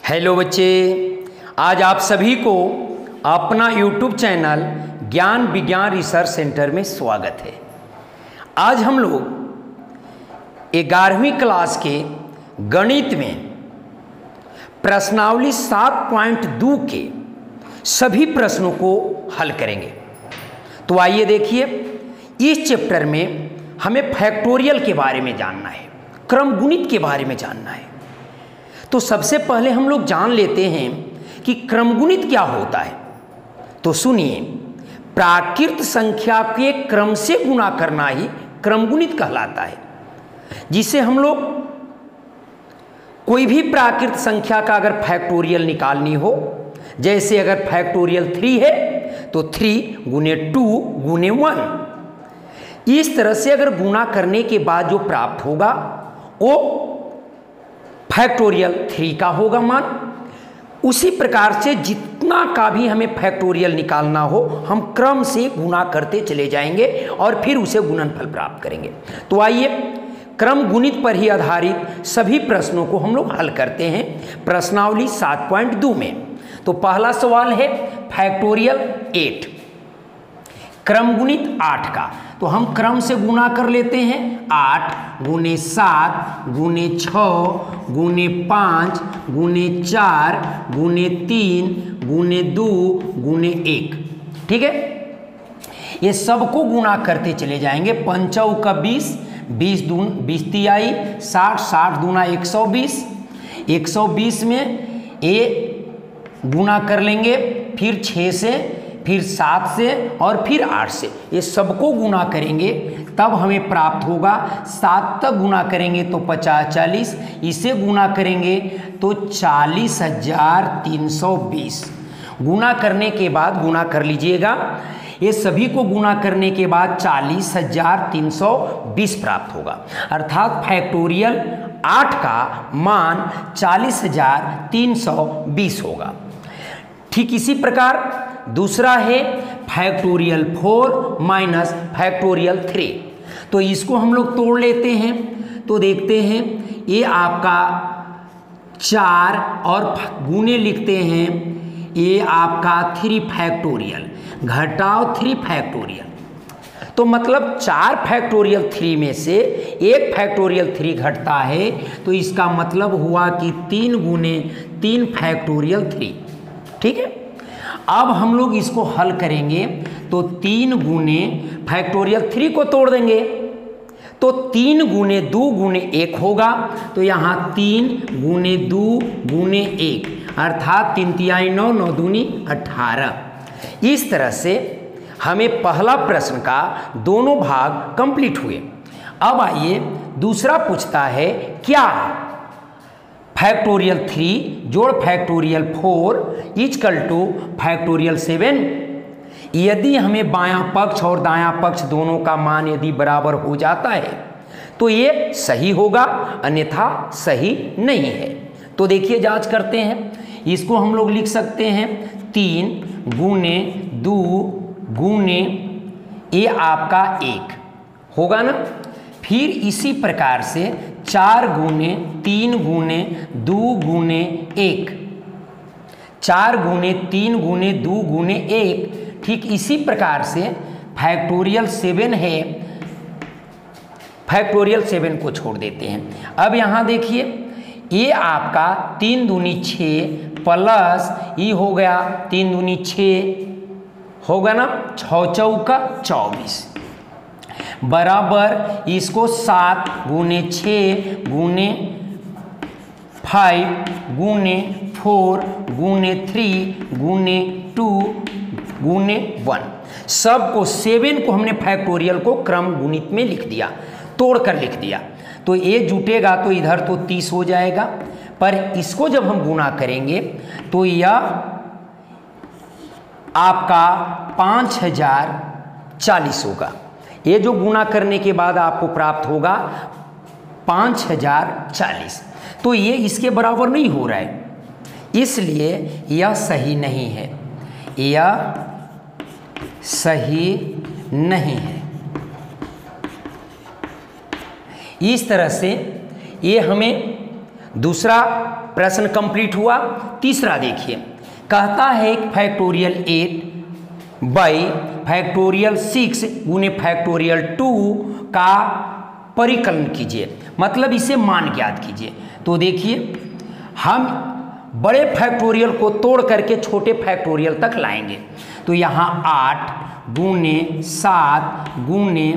Hello बच्चे, आज आप सभी को अपना YouTube चैनल ज्ञान विज्ञान रिसर्च सेंटर में स्वागत है। आज हम लोग 11वीं क्लास के गणित में प्रश्नावली 7.2 के सभी प्रश्नों को हल करेंगे। तो आइए देखिए, इस चैप्टर में हमें फैक्टोरियल के बारे में जानना है, क्रमगुणित के बारे में जानना है। तो सबसे पहले हम लोग जान लेते हैं कि क्रमगुणित क्या होता है। तो सुनिए, प्राकृत संख्या के क्रम से गुणा करना ही क्रमगुणित कहलाता है। जिसे हम लोग कोई भी प्राकृत संख्या का अगर फैक्टोरियल निकालनी हो, जैसे अगर फैक्टोरियल 3 है तो 3 गुने 2 गुने 1, इस तरह से अगर गुणा करने के बाद जो प्राप्त होगा वो फैक्टोरियल 3 का होगा मान। उसी प्रकार से जितना का भी हमें फैक्टोरियल निकालना हो, हम क्रम से गुणा करते चले जाएंगे और फिर उसे गुणनफल प्राप्त करेंगे। तो आइए, क्रम गुणित पर ही आधारित सभी प्रश्नों को हम लोग हल करते हैं प्रश्नावली 7.2 में। तो पहला सवाल है फैक्टोरियल 8, क्रमगुणित 8 का। तो हम क्रम से गुणा कर लेते हैं। 8 गुने 7 गुने 6 गुने 5 गुने 4 गुने 3 गुने 2 गुने 1। ठीक है, ये सबको गुणा करते चले जाएंगे। 5 चौका 20, 20 तिहाई 60, 60 दूना 120, 120 में ये गुणा कर लेंगे, फिर 6 से, फिर 7 से और फिर 8 से। ये सबको गुणा करेंगे तब हमें प्राप्त होगा। 7 तक गुणा करेंगे तो 50, 40, इसे गुणा करेंगे तो 40,320। गुणा करने के बाद गुणा कर लीजिएगा, ये सभी को गुणा करने के बाद 40,320 प्राप्त होगा। अर्थात फैक्टोरियल 8 का मान 40,320 होगा। ठीक इसी प्रकार दूसरा है फैक्टोरियल 4 माइनस फैक्टोरियल 3। तो इसको हम लोग तोड़ लेते हैं। तो देखते हैं, ये आपका 4 और गुने लिखते हैं, ये आपका 3 फैक्टोरियल घटाओ 3 फैक्टोरियल। तो मतलब 4 फैक्टोरियल 3 में से 1 फैक्टोरियल 3 घटता है, तो इसका मतलब हुआ कि 3 गुने 3 फैक्टोरियल 3। ठीक है, अब हम लोग इसको हल करेंगे तो 3 गुने फैक्टोरियल 3 को तोड़ देंगे तो 3 गुने 2 गुने 1 होगा। तो यहाँ 3 गुने 2 गुने 1 अर्थात 3 तिहाई 9, 9 दूनी 18। इस तरह से हमें पहला प्रश्न का दोनों भाग कंप्लीट हुए। अब आइए, दूसरा पूछता है क्या फैक्टोरियल 3 जोड़ फैक्टोरियल 4 इक्वल टू फैक्टोरियल 7। यदि हमें बायां पक्ष और दायां पक्ष दोनों का मान यदि बराबर हो जाता है तो ये सही होगा, अन्यथा सही नहीं है। तो देखिए, जांच करते हैं। इसको हम लोग लिख सकते हैं 3 गुने 2 गुने ये आपका 1 होगा ना। फिर इसी प्रकार से 4 गुने 3 गुने 2 गुने 1, 4 गुने 3 गुने 2 गुने 1। ठीक इसी प्रकार से फैक्टोरियल 7 है, फैक्टोरियल 7 को छोड़ देते हैं। अब यहाँ देखिए, ये आपका 3 दूनी 6 प्लस ये हो गया 3 दूनी 6 होगा ना, 6 चौका 24 बराबर इसको 7 गुने 6 गुने 5 गुने 4 गुने 3 गुने 2 गुने 1। सबको 7 को हमने फैक्टोरियल को क्रम गुणित में लिख दिया, तोड़कर लिख दिया। तो ये जुटेगा तो इधर तो 30 हो जाएगा, पर इसको जब हम गुणा करेंगे तो यह आपका 5040 होगा। ये जो गुणा करने के बाद आपको प्राप्त होगा 5040। तो ये इसके बराबर नहीं हो रहा है, इसलिए यह सही नहीं है, यह सही नहीं है। इस तरह से ये हमें दूसरा प्रश्न कंप्लीट हुआ। तीसरा देखिए, कहता है फैक्टोरियल 8 बाई फैक्टोरियल 6 गुने फैक्टोरियल 2 का परिकलन कीजिए, मतलब इसे मान ज्ञात कीजिए। तो देखिए, हम बड़े फैक्टोरियल को तोड़ करके छोटे फैक्टोरियल तक लाएंगे। तो यहाँ 8 गुने 7 गुने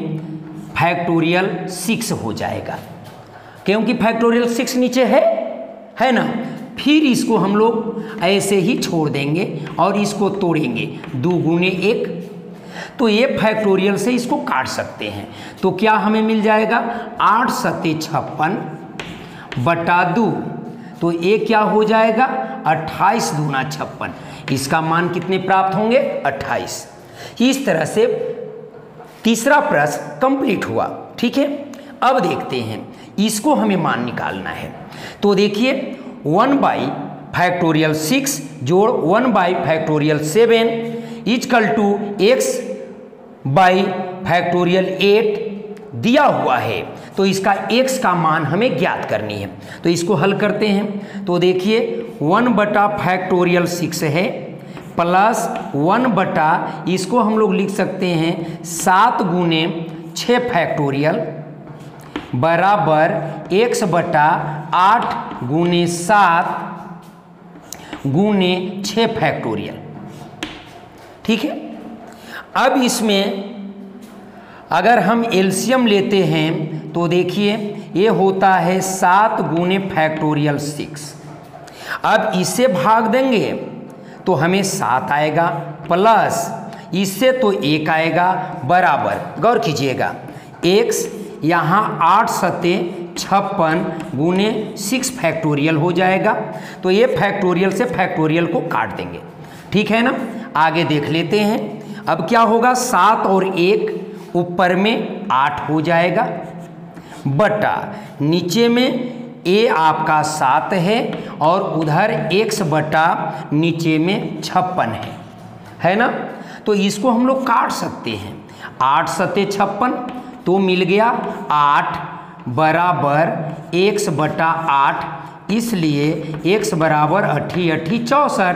फैक्टोरियल 6 हो जाएगा, क्योंकि फैक्टोरियल 6 नीचे है ना। फिर इसको हम लोग ऐसे ही छोड़ देंगे और इसको तोड़ेंगे, 2 गुने 1। तो ये फैक्टोरियल से इसको काट सकते हैं। तो क्या हमें मिल जाएगा, 8 सत्ते 56 बटा 2। तो ये क्या हो जाएगा, 28 दूना 56। इसका मान कितने प्राप्त होंगे, 28। इस तरह से तीसरा प्रश्न कंप्लीट हुआ। ठीक है, अब देखते हैं इसको हमें मान निकालना है। तो देखिए, 1 बाई फैक्टोरियल 6 जोड़ 1 by factorial 7 equal to x by factorial 8 दिया हुआ है। तो इसका x का मान हमें ज्ञात करनी है। तो इसको हल करते हैं। तो देखिए, 1 बटा फैक्टोरियल 6 है प्लस 1 बटा, इसको हम लोग लिख सकते हैं 7 गुने 6 फैक्टोरियल बराबर x बटा 8 गुने 7 गुने 6 फैक्टोरियल। ठीक है, अब इसमें अगर हम एलसीएम लेते हैं तो देखिए ये होता है 7 गुने फैक्टोरियल 6। अब इसे भाग देंगे तो हमें 7 आएगा, प्लस इससे तो 1 आएगा बराबर, गौर कीजिएगा, x यहाँ 8 सत्ते 56 गुने 6 फैक्टोरियल हो जाएगा। तो ये फैक्टोरियल से फैक्टोरियल को काट देंगे। ठीक है ना, आगे देख लेते हैं। अब क्या होगा, 7 और 1 ऊपर में 8 हो जाएगा बटा नीचे में a आपका 7 है और उधर x बटा नीचे में 56 है ना। तो इसको हम लोग काट सकते हैं। 8 सत्ते 56 तो मिल गया 8 बराबर x बटा 8, इसलिए x बराबर 8 8 64,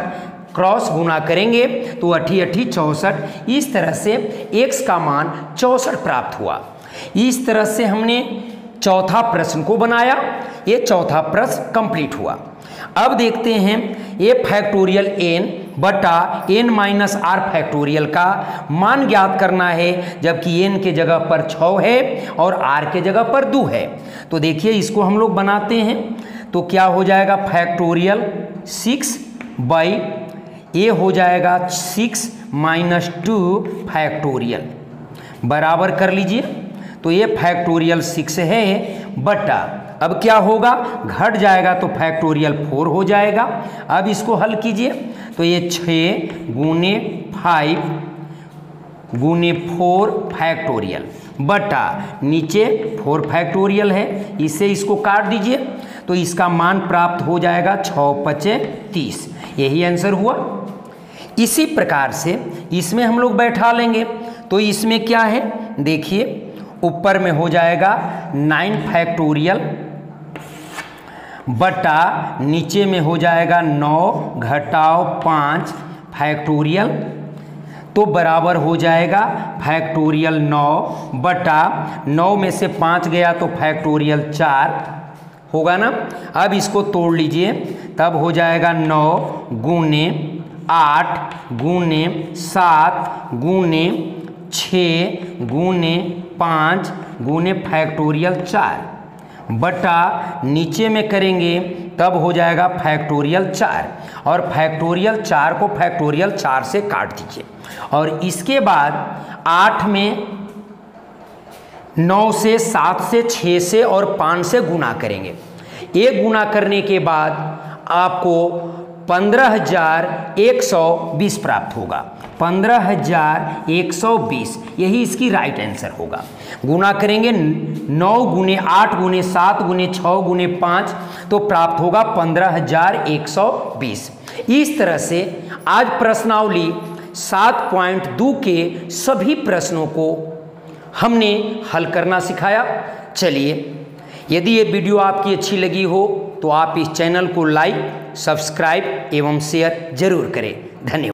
क्रॉस गुना करेंगे तो 8 8 64। इस तरह से x का मान 64 प्राप्त हुआ। इस तरह से हमने चौथा प्रश्न को बनाया। ये चौथा प्रश्न कंप्लीट हुआ। अब देखते हैं ये फैक्टोरियल n बटा n माइनस r फैक्टोरियल का मान ज्ञात करना है, जबकि n के जगह पर 6 है और r के जगह पर 2 है। तो देखिए इसको हम लोग बनाते हैं। तो क्या हो जाएगा, फैक्टोरियल 6 बाई ये हो जाएगा 6 माइनस 2 फैक्टोरियल बराबर कर लीजिए। तो ये फैक्टोरियल 6 है बटा, अब क्या होगा, घट जाएगा तो फैक्टोरियल 4 हो जाएगा। अब इसको हल कीजिए तो ये 6 गुने 5 गुने 4 फैक्टोरियल बटा नीचे 4 फैक्टोरियल है, इससे इसको काट दीजिए तो इसका मान प्राप्त हो जाएगा 6 5 30। यही आंसर हुआ। इसी प्रकार से इसमें हम लोग बैठा लेंगे। तो इसमें क्या है, देखिए ऊपर में हो जाएगा 9 फैक्टोरियल बटा नीचे में हो जाएगा 9 घटाओ 5 फैक्टोरियल, तो बराबर हो जाएगा फैक्टोरियल 9 बटा 9 में से 5 गया तो फैक्टोरियल 4 होगा ना। अब इसको तोड़ लीजिए, तब हो जाएगा 9 गुने 8 गुने 7 गुने 6 गुने 5 गुने फैक्टोरियल 4 बटा नीचे में करेंगे तब हो जाएगा फैक्टोरियल 4, और फैक्टोरियल 4 को फैक्टोरियल 4 से काट दीजिए। और इसके बाद 8 में 9 से 7 से 6 से और 5 से गुना करेंगे। ये गुना करने के बाद आपको 15,120 प्राप्त होगा। 15,120 यही इसकी राइट आंसर होगा। गुना करेंगे 9 गुने 8 गुने 7 गुने 6 गुने 5 तो प्राप्त होगा 15,120। इस तरह से आज प्रश्नावली 7.2 के सभी प्रश्नों को हमने हल करना सिखाया। चलिए, यदि ये वीडियो आपकी अच्छी लगी हो तो आप इस चैनल को लाइक, सब्सक्राइब एवं शेयर जरूर करें। धन्यवाद।